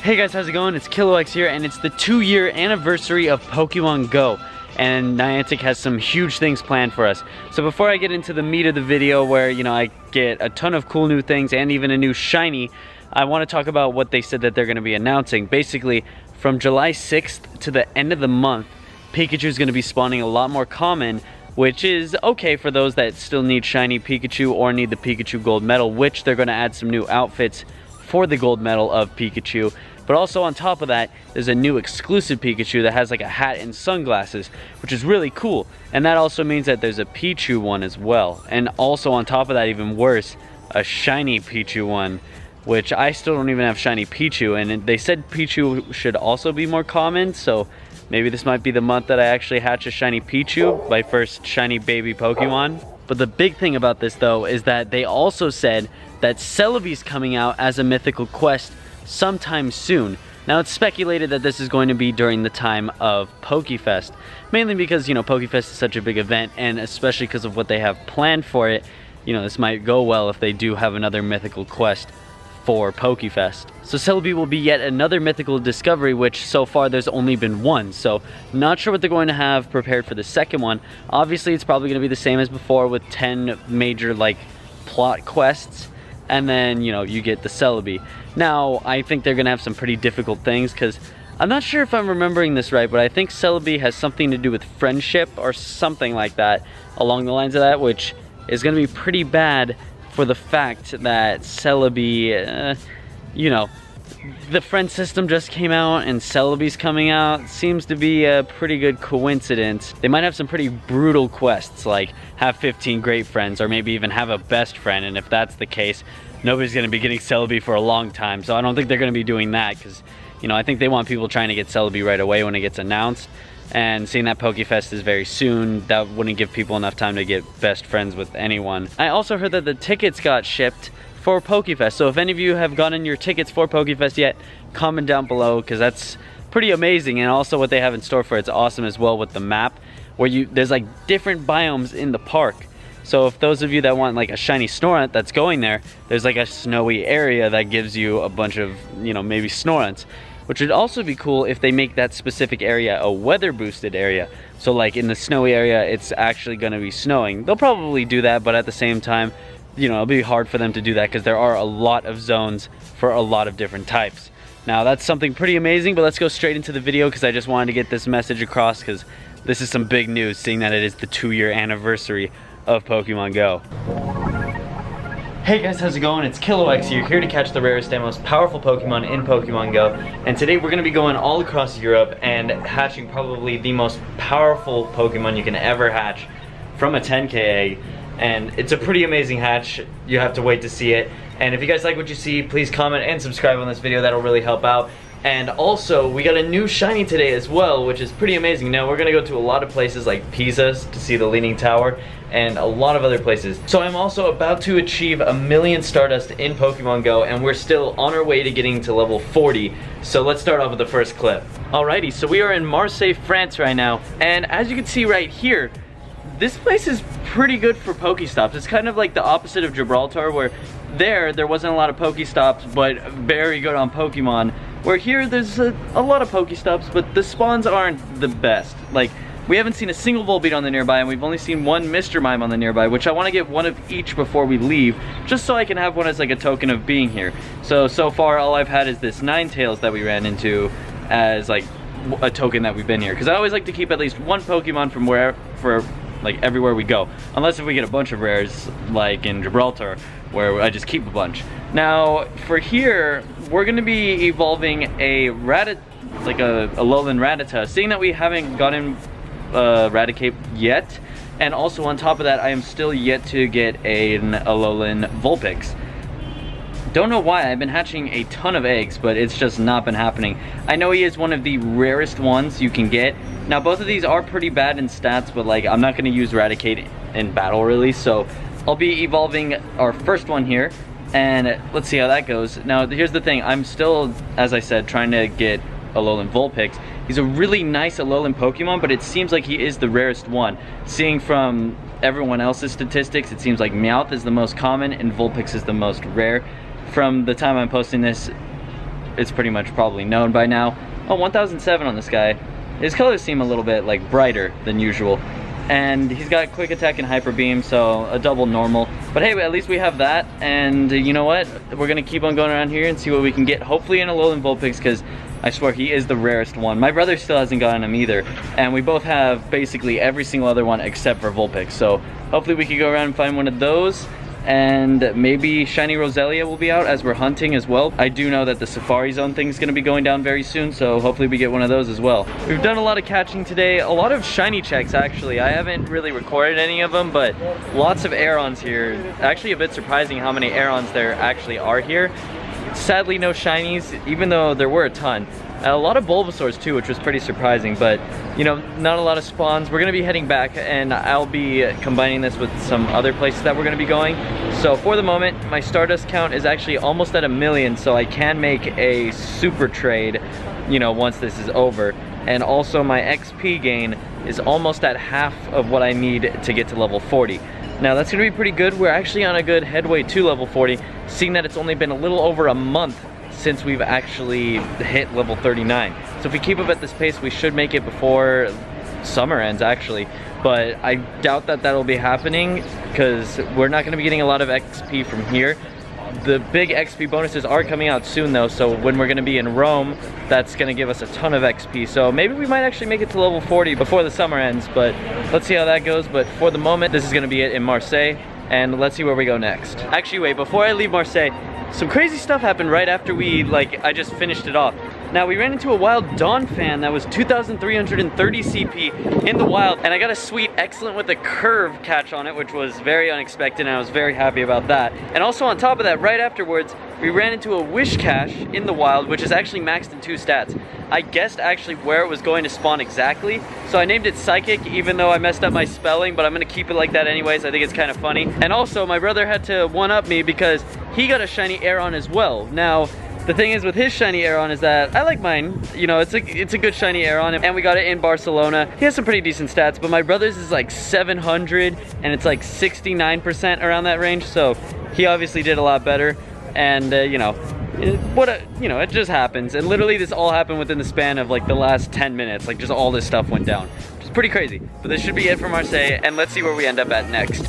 Hey guys, how's it going? It's KiloX here, and it's the 2-year anniversary of Pokemon Go. And Niantic has some huge things planned for us. So before I get into the meat of the video where, I get a ton of cool new things and even a new shiny, I want to talk about what they said that they're going to be announcing. Basically, from July 6th to the end of the month, Pikachu is going to be spawning a lot more common, which is okay for those that still need shiny Pikachu or need the Pikachu Gold Medal, which they're going to add some new outfits for the Gold Medal of Pikachu. But also on top of that, there's a new exclusive Pikachu that has like a hat and sunglasses, which is really cool. And that also means that there's a Pichu one as well. And also on top of that, even worse, a shiny Pichu one, which I still don't even have shiny Pichu. And they said Pichu should also be more common, so maybe this might be the month that I actually hatch a shiny Pichu, my first shiny baby Pokemon. But the big thing about this though is that they also said that Celebi's coming out as a mythical quest sometime soon. Now it's speculated that this is going to be during the time of Pokefest, mainly because Pokefest is such a big event, and especially because of what they have planned for it. This might go well if they do have another mythical quest for Pokefest. So Celebi will be yet another mythical discovery, which so far there's only been one, so not sure what they're going to have prepared for the second one. Obviously it's probably going to be the same as before with 10 major plot quests, and then you get the Celebi. Now I think they're gonna have some pretty difficult things, because I'm not sure if I'm remembering this right, but I think Celebi has something to do with friendship or something like that, along the lines of that, which is gonna be pretty bad for the fact that Celebi, the friend system just came out and Celebi's coming out. Seems to be a pretty good coincidence. They might have some pretty brutal quests, like have 15 great friends, or maybe even have a best friend, and if that's the case, nobody's going to be getting Celebi for a long time. So I don't think they're going to be doing that, because I think they want people trying to get Celebi right away when it gets announced, and seeing that Pokefest is very soon, that wouldn't give people enough time to get best friends with anyone. I also heard that the tickets got shipped for Pokefest, so if any of you have gotten your tickets for Pokefest yet, comment down below, because that's pretty amazing. And also what they have in store for it's awesome as well, with the map where there's different biomes in the park. So if those of you that want a shiny Snorunt that's going there, there's a snowy area that gives you a bunch of maybe Snorunts, which would also be cool if they make that specific area a weather boosted area. So in the snowy area, it's actually going to be snowing. They'll probably do that, but at the same time, it'll be hard for them to do that, because there are a lot of zones for a lot of different types. Now that's something pretty amazing, but let's go straight into the video, because I just wanted to get this message across, because this is some big news, seeing that it is the 2-year anniversary of Pokemon Go. Hey guys, how's it going? It's KiloX here to catch the rarest and most powerful Pokemon in Pokemon Go. And today we're going to be going all across Europe and hatching probably the most powerful Pokemon you can ever hatch from a 10K egg. And it's a pretty amazing hatch. You have to wait to see it. And if you guys like what you see, please comment and subscribe on this video. That'll really help out. And also, we got a new shiny today as well, which is pretty amazing. Now, we're going to go to a lot of places like Pisa to see the Leaning Tower, and a lot of other places. So I'm also about to achieve 1,000,000 Stardust in Pokemon Go, and we're still on our way to getting to level 40. So let's start off with the first clip. Alrighty, so we are in Marseille, France right now. And as you can see right here, this place is pretty good for Pokestops. It's kind of like the opposite of Gibraltar, where there wasn't a lot of Pokestops, but very good on Pokemon. Where here, there's a lot of Pokestops, but the spawns aren't the best. We haven't seen a single Volbeat on the nearby, and we've only seen one Mr. Mime on the nearby, which I want to get one of each before we leave, just so I can have one as a token of being here. So far, all I've had is this Ninetales that we ran into as a token that we've been here. Because I always like to keep at least one Pokemon from everywhere we go, unless if we get a bunch of rares like in Gibraltar, where I just keep a bunch. Now for here, we're going to be evolving a Alolan Rattata, seeing that we haven't gotten Raticate yet, and also on top of that, I am still yet to get an Alolan Vulpix. Don't know why, I've been hatching a ton of eggs, but it's just not been happening. I know he is one of the rarest ones you can get. Now both of these are pretty bad in stats, but I'm not going to use Raticate in battle really, so I'll be evolving our first one here, and let's see how that goes. Now here's the thing, I'm still, as I said, trying to get Alolan Vulpix. He's a really nice Alolan Pokemon, but it seems like he is the rarest one. Seeing from everyone else's statistics, it seems like Meowth is the most common and Vulpix is the most rare. From the time I'm posting this, it's pretty much probably known by now. Oh, 1007 on this guy. His colors seem a little bit like brighter than usual. And he's got quick attack and hyper beam, so a double normal. But hey, at least we have that. And you know what? We're gonna keep on going around here and see what we can get. Hopefully in a Alolan Vulpix, because I swear he is the rarest one. My brother still hasn't gotten him either. And we both have basically every single other one except for Vulpix. So hopefully we can go around and find one of those. And maybe Shiny Roselia will be out as we're hunting as well. I do know that the Safari Zone thing is going to be going down very soon, so hopefully we get one of those as well. We've done a lot of catching today, a lot of shiny checks actually. I haven't really recorded any of them, but lots of Aerons here. Actually a bit surprising how many Aerons there actually are here. Sadly no shinies, even though there were a ton. A lot of Bulbasaurs too, which was pretty surprising, but you know, not a lot of spawns. We're gonna be heading back, and I'll be combining this with some other places that we're gonna be going. So for the moment, my Stardust count is actually almost at 1,000,000, so I can make a super trade, you know, once this is over. And also my XP gain is almost at half of what I need to get to level 40. Now that's gonna be pretty good. We're actually on a good headway to level 40, seeing that it's only been a little over a month since we've actually hit level 39. So if we keep up at this pace, we should make it before summer ends actually. But I doubt that that'll be happening because we're not gonna be getting a lot of XP from here. The big XP bonuses are coming out soon though, so when we're gonna be in Rome, that's gonna give us a ton of XP. So maybe we might actually make it to level 40 before the summer ends, but let's see how that goes. But for the moment, this is gonna be it in Marseille, and let's see where we go next. Actually wait, before I leave Marseille, some crazy stuff happened right after I just finished it off. Now we ran into a wild Dawn fan that was 2,330 CP in the wild, and I got a sweet excellent with a curve catch on it, which was very unexpected, and I was very happy about that. And also on top of that, right afterwards, we ran into a Wishcash in the wild, which is actually maxed in 2 stats. I guessed actually where it was going to spawn exactly, so I named it Psychic, even though I messed up my spelling, but I'm gonna keep it like that anyways. I think it's kind of funny. And also, my brother had to one-up me because he got a shiny Aeron as well. Now, the thing is with his shiny Aeron is that I like mine. You know, it's a good shiny Aeron, and we got it in Barcelona. He has some pretty decent stats, but my brother's is like 700, and it's like 69% around that range, so he obviously did a lot better. And you know, it just happens. And literally this all happened within the span of like the last 10 minutes. Like just all this stuff went down, which is pretty crazy. But this should be it for Marseille, and let's see where we end up at next.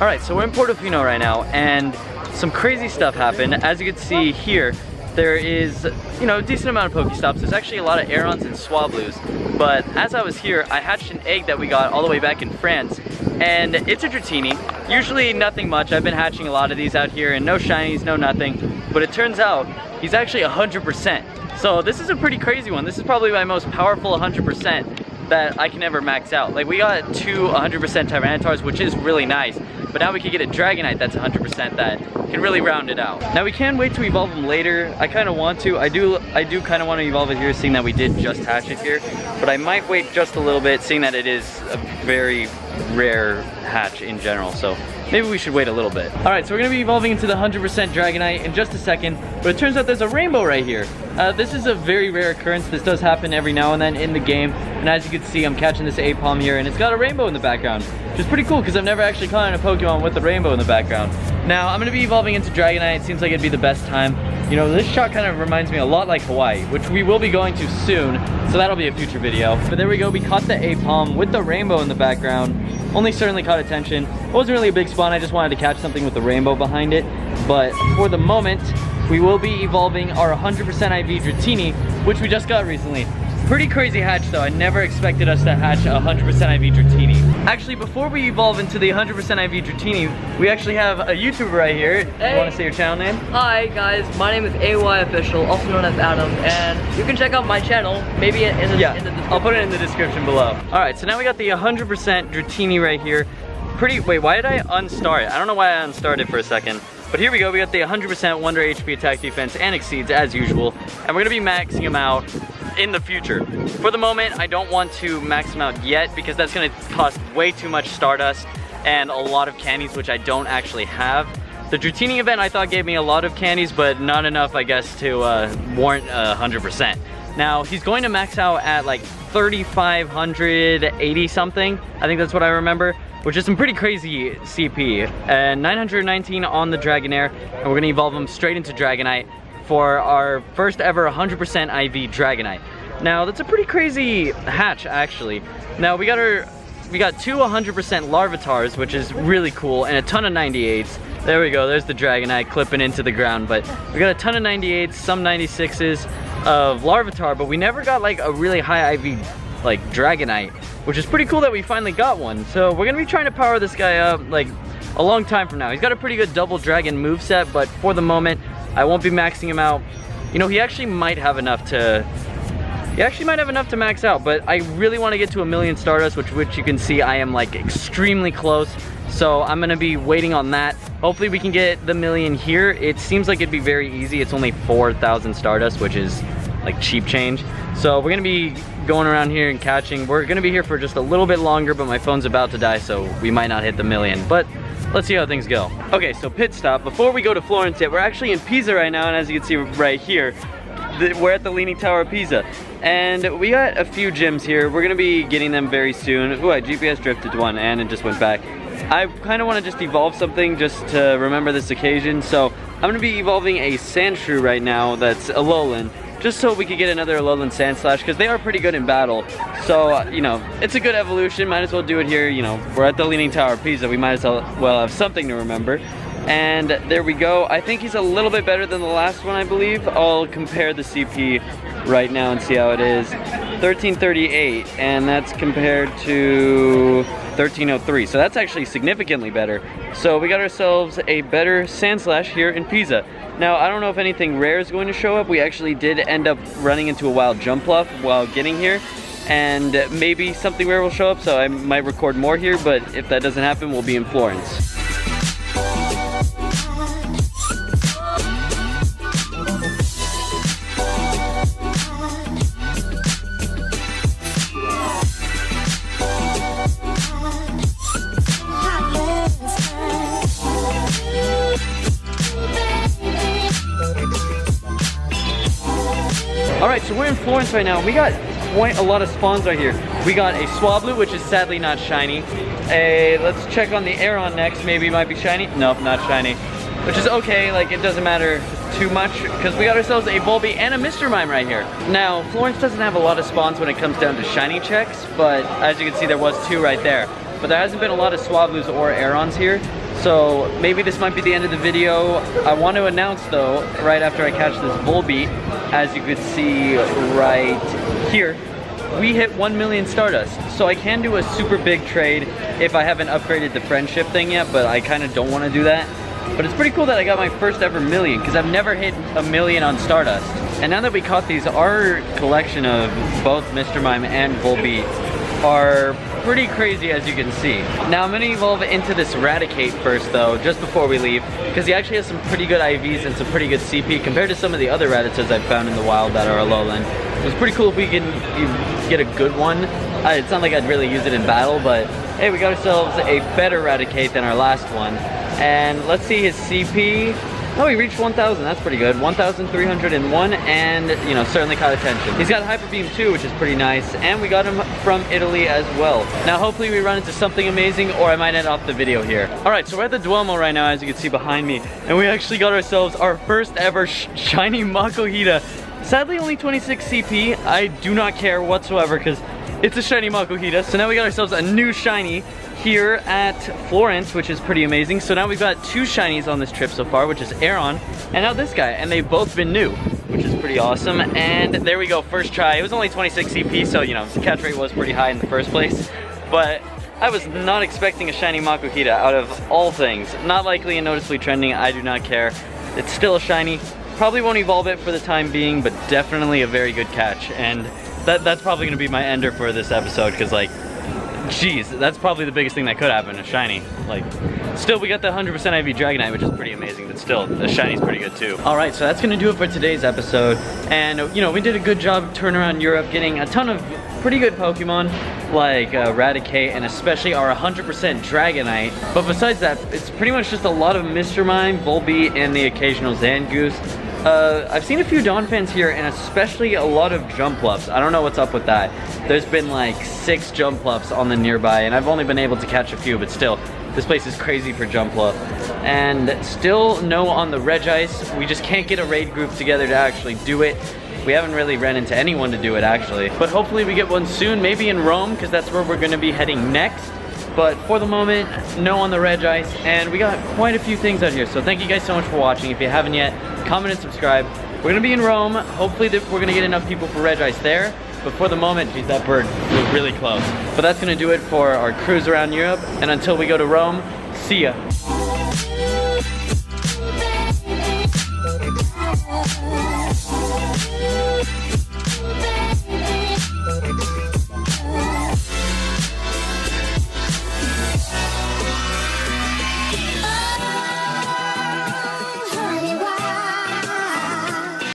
Alright, so we're in Portofino right now, and some crazy stuff happened. As you can see here, there is, you know, a decent amount of Pokestops. There's actually a lot of Aerons and Swablu's. But as I was here, I hatched an egg that we got all the way back in France, and it's a Dratini. Usually nothing much. I've been hatching a lot of these out here, and no shinies, no nothing. But it turns out, he's actually 100%. So this is a pretty crazy one. This is probably my most powerful 100% that I can ever max out. Like, we got 2 100% Tyrannitars, which is really nice. But now we can get a Dragonite that's 100% that can really round it out. Now we can wait to evolve them later. I kind of want to. I do kind of want to evolve it here, seeing that we did just hatch it here. But I might wait just a little bit, seeing that it is a very rare hatch in general. So maybe we should wait a little bit. All right, so we're gonna be evolving into the 100% Dragonite in just a second. But it turns out there's a rainbow right here. This is a very rare occurrence. This does happen every now and then in the game. And as you can see, I'm catching this Apom here, and it's got a rainbow in the background, which is pretty cool because I've never actually caught a Pokemon with a rainbow in the background. Now, I'm gonna be evolving into Dragonite. It seems like it'd be the best time. You know, this shot kind of reminds me a lot like Hawaii, which we will be going to soon, so that'll be a future video. But there we go, we caught the Apom with the rainbow in the background. Only certainly caught attention. It wasn't really a big spawn, I just wanted to catch something with the rainbow behind it. But for the moment, we will be evolving our 100% IV Dratini, which we just got recently. Pretty crazy hatch though. I never expected us to hatch a 100% IV Dratini. Actually, before we evolve into the 100% IV Dratini, we actually have a YouTuber right here. Hey. You want to say your channel name? Hi guys, my name is AY Official, also known as Adam, and you can check out my channel, maybe in the description. I'll put it in the description below. Alright, so now we got the 100% Dratini right here. pretty, wait, why did I unstart it? I don't know why I unstarted for a second. But here we go, we got the 100% Wonder HP attack defense and exceeds as usual. And we're gonna be maxing him out in the future. For the moment, I don't want to max him out yet because that's gonna cost way too much Stardust and a lot of candies, which I don't actually have. The Dratini event I thought gave me a lot of candies, but not enough, I guess, to warrant 100%. Now, he's going to max out at like 3,580 something. I think that's what I remember, which is some pretty crazy CP. And 919 on the Dragonair, and we're gonna evolve him straight into Dragonite for our first ever 100% IV Dragonite. Now, that's a pretty crazy hatch, actually. Now, we got two 100% Larvatars, which is really cool, and a ton of 98s. There we go, there's the Dragonite clipping into the ground, but we got a ton of 98s, some 96s of Larvitar, but we never got like a really high IV like Dragonite, which is pretty cool that we finally got one. So we're gonna be trying to power this guy up like a long time from now. He's got a pretty good double dragon moveset, but for the moment, I won't be maxing him out. You know, he actually might have enough to max out, but I really want to get to 1,000,000 Stardust, which you can see I am like extremely close. So I'm gonna be waiting on that. Hopefully we can get the 1,000,000 here. It seems like it'd be very easy. It's only 4,000 Stardust, which is like cheap change. So we're gonna be going around here and catching. We're gonna be here for just a little bit longer, but my phone's about to die, so we might not hit the 1,000,000. But let's see how things go. Okay, so pit stop. Before we go to Florence yet, we're actually in Pisa right now, and as you can see right here, we're at the Leaning Tower of Pisa. And we got a few gyms here. We're gonna be getting them very soon. Ooh, I GPS drifted one and it just went back. I kind of want to just evolve something just to remember this occasion. So I'm gonna be evolving a Sandshrew right now that's a Alolan, just so we could get another Alolan Sandslash, because they are pretty good in battle. So, you know, it's a good evolution. Might as well do it here. You know, we're at the Leaning Tower of Pisa. We might as well have something to remember. And there we go. I think he's a little bit better than the last one, I believe. I'll compare the CP right now and see how it is. 1338, and that's compared to 1303. So that's actually significantly better. So we got ourselves a better Sandslash here in Pisa. Now, I don't know if anything rare is going to show up. We actually did end up running into a wild Jumpluff while getting here, and maybe something rare will show up, so I might record more here, but if that doesn't happen, we'll be in Florence. Alright, so we're in Florence right now. We got quite a lot of spawns right here. We got a Swablu, which is sadly not shiny. Let's check on the Aeron next. Maybe it might be shiny. Nope, not shiny. Which is okay, like it doesn't matter too much, because we got ourselves a Volbeat and a Mr. Mime right here. Now, Florence doesn't have a lot of spawns when it comes down to shiny checks, but as you can see, there was 2 right there. But there hasn't been a lot of Swablus or Aerons here. So maybe this might be the end of the video. I want to announce though, right after I catch this Volbeat, as you could see right here, we hit 1,000,000 Stardust. So I can do a super big trade if I haven't upgraded the friendship thing yet, but I kind of don't want to do that. But it's pretty cool that I got my first ever 1,000,000, because I've never hit 1,000,000 on Stardust. And now that we caught these, our collection of both Mr. Mime and Volbeat are pretty crazy, as you can see. Now I'm gonna evolve into this Raticate first though, just before we leave, because he actually has some pretty good IVs and some pretty good CP compared to some of the other Rattatas I've found in the wild that are Alolan. It was pretty cool if we can get a good one. It's not like I'd really use it in battle, but hey, we got ourselves a better Raticate than our last one. And let's see his CP. Oh, he reached 1,000, that's pretty good. 1,301, and, you know, certainly caught attention. He's got Hyper Beam too, which is pretty nice, and we got him from Italy as well. Now, hopefully we run into something amazing, or I might end off the video here. All right, so we're at the Duomo right now, as you can see behind me, and we actually got ourselves our first ever shiny Makuhita. Sadly, only 26 CP. I do not care whatsoever, because it's a shiny Makuhita. So now we got ourselves a new shiny here at Florence, which is pretty amazing. So now we've got 2 shinies on this trip so far, which is Aeron and now this guy, and they've both been new, which is pretty awesome. And there we go, first try. It was only 26 CP, so you know, the catch rate was pretty high in the first place, but I was not expecting a shiny Makuhita out of all things. Not likely and noticeably trending, I do not care. It's still a shiny. Probably won't evolve it for the time being, but definitely a very good catch. And that's probably gonna be my ender for this episode, because like, Jeez, that's probably the biggest thing that could happen, a shiny. Like, still we got the 100% IV Dragonite, which is pretty amazing, but still, the shiny's pretty good too. Alright, so that's gonna do it for today's episode. And, you know, we did a good job turning around Europe, getting a ton of pretty good Pokemon, like Raticate, and especially our 100% Dragonite. But besides that, it's pretty much just a lot of Mr. Mime, Volbeat, and the occasional Zangoose. I've seen a few Donphans here, and especially a lot of Jumpluffs. I don't know what's up with that. There's been like 6 Jumpluffs on the nearby, and I've only been able to catch a few, but still, this place is crazy for Jumpluff. And still no on the Regice. We just can't get a raid group together to actually do it. We haven't really ran into anyone to do it, actually. But hopefully we get one soon, maybe in Rome, because that's where we're going to be heading next. But for the moment, no on the Regice, and we got quite a few things out here. So thank you guys so much for watching. If you haven't yet, comment and subscribe. We're gonna be in Rome. Hopefully we're gonna get enough people for Regice there. But for the moment, geez, that bird flew really close. But that's gonna do it for our cruise around Europe. And until we go to Rome, see ya.